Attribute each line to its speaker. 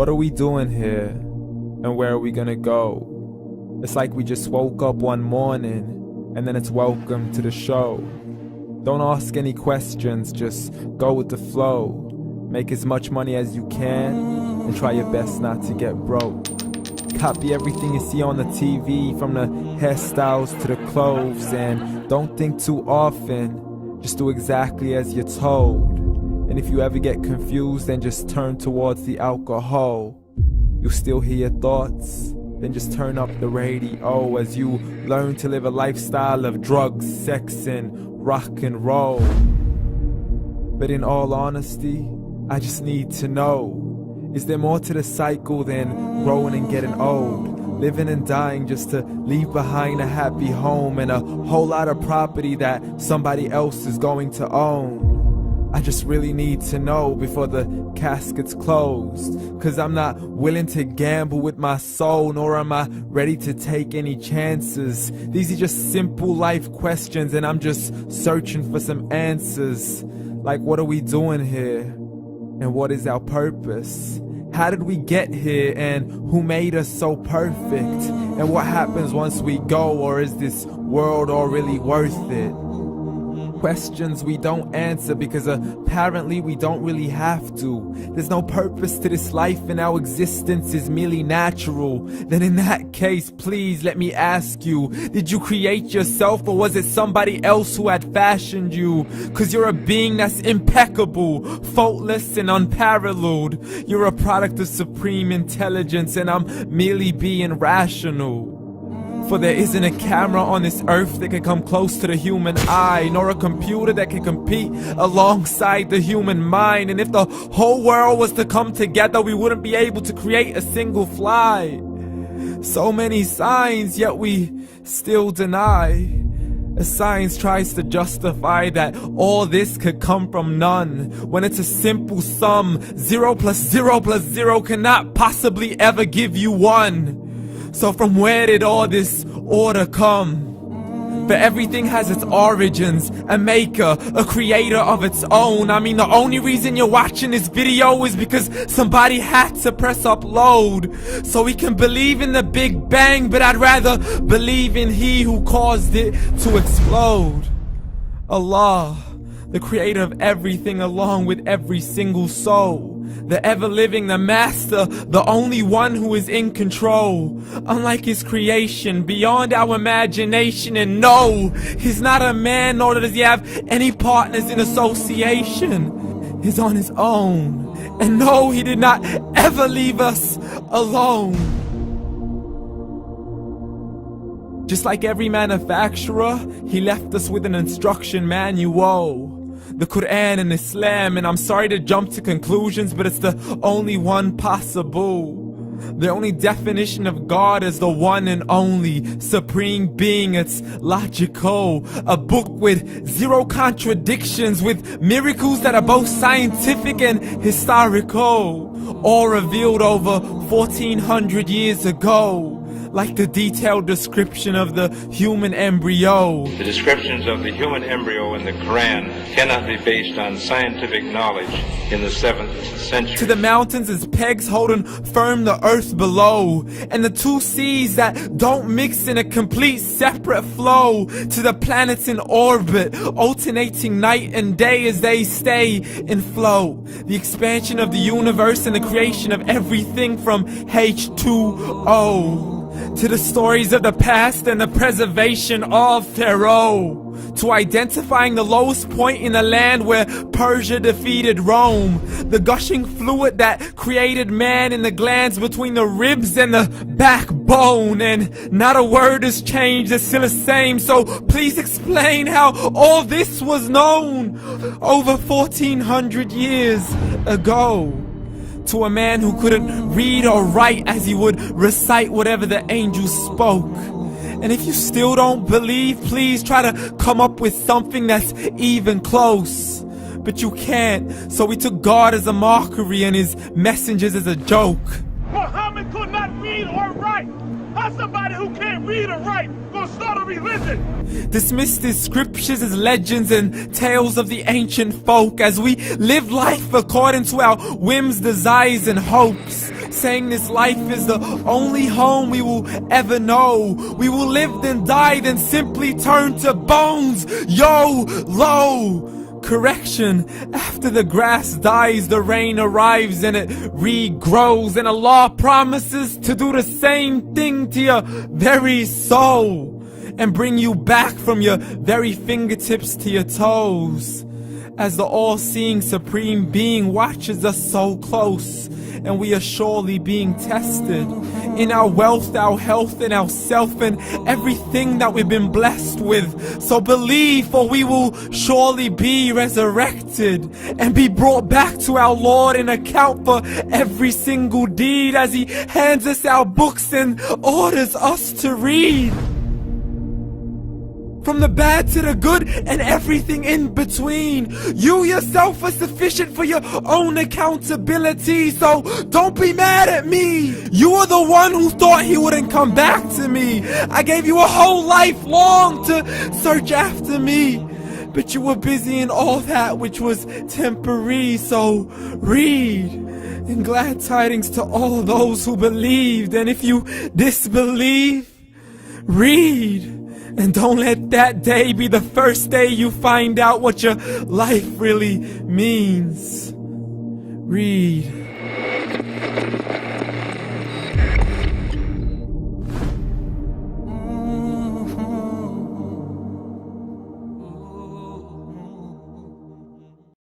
Speaker 1: What are we doing here? And where are we gonna go? It's like we just woke up one morning and then it's welcome to the show. Don't ask any questions, just go with the flow. Make as much money as you can and try your best not to get broke. Copy everything you see on the TV, from the hairstyles to the clothes, and don't think too often, just do exactly as you're told. And if you ever get confused, then just turn towards the alcohol. You'll still hear your thoughts, then just turn up the radio as you learn to live a lifestyle of drugs, sex, and rock and roll. But in all honesty, I just need to know, is there more to the cycle than growing and getting old? Living and dying just to leave behind a happy home and a whole lot of property that somebody else is going to own. I just really need to know before the casket's closed, 'cause I'm not willing to gamble with my soul, nor am I ready to take any chances. These are just simple life questions and I'm just searching for some answers. Like, what are we doing here? And what is our purpose? How did we get here, and who made us so perfect? And what happens once we go, or is this world all really worth it? Questions we don't answer because apparently we don't really have to. There's no purpose to this life and our existence is merely natural. Then in that case, please let me ask you, did you create yourself, or was it somebody else who had fashioned you? 'Cause you're a being that's impeccable, faultless and unparalleled. You're a product of supreme intelligence and I'm merely being rational. For there isn't a camera on this earth that can come close to the human eye, nor a computer that can compete alongside the human mind. And if the whole world was to come together, we wouldn't be able to create a single fly. So many signs, yet we still deny. As science tries to justify that all this could come from none, when it's a simple sum. 0 plus 0 plus 0 cannot possibly ever give you 1. So from where did all this order come? For everything has its origins, a maker, a creator of its own. I mean, the only reason you're watching this video is because somebody had to press upload. So we can believe in the Big Bang, but I'd rather believe in He who caused it to explode. Allah, the creator of everything along with every single soul. The ever-living, the master, the only one who is in control. Unlike his creation, beyond our imagination. And no, he's not a man, nor does he have any partners in association. He's on his own. And no, he did not ever leave us alone. Just like every manufacturer, he left us with an instruction manual. The Quran and Islam, and I'm sorry to jump to conclusions, but it's the only one possible. The only definition of God is the one and only supreme being. It's logical, a book with 0 contradictions, with miracles that are both scientific and historical, all revealed over 1400 years ago. Like the detailed description of the human embryo.
Speaker 2: The descriptions of the human embryo in the Quran cannot be based on scientific knowledge in the 7th century.
Speaker 1: To the mountains as pegs holding firm the earth below, and the 2 seas that don't mix in a complete separate flow. To the planets in orbit, alternating night and day as they stay in flow. The expansion of the universe and the creation of everything from H2O. To the stories of the past and the preservation of Pharaoh. To identifying the lowest point in the land where Persia defeated Rome. The gushing fluid that created man in the glands between the ribs and the backbone. And not a word has changed, it's still the same. So please explain how all this was known over 1400 years ago. To a man who couldn't read or write as he would recite whatever the angels spoke. And if you still don't believe, please try to come up with something that's even close. But you can't, so we took God as a mockery and his messengers as a joke.
Speaker 3: Muhammad could not read or write. How somebody who can't read or write gonna start a religion?
Speaker 1: Dismissed his scriptures as legends and tales of the ancient folk, as we live life according to our whims, desires, and hopes. saying this life is the only home we will ever know. We will live then die, then simply turn to bones. YOLO! Correction, after the grass dies, the rain arrives and it regrows, and Allah promises to do the same thing to your very soul and bring you back from your very fingertips to your toes, as the all-seeing supreme being watches us so close, and we are surely being tested in our wealth, our health, and our self, and everything that we've been blessed with. So believe, for we will surely be resurrected and be brought back to our Lord and account for every single deed, as He hands us our books and orders us to read. From the bad to the good and everything in between. You yourself are sufficient for your own accountability, so don't be mad at me. You are the one who thought He wouldn't come back to me. I gave you a whole life long to search after me, but you were busy in all that which was temporary. So read, and glad tidings to all those who believed. And if you disbelieve, read. And don't let that day be the first day you find out what your life really means. Read.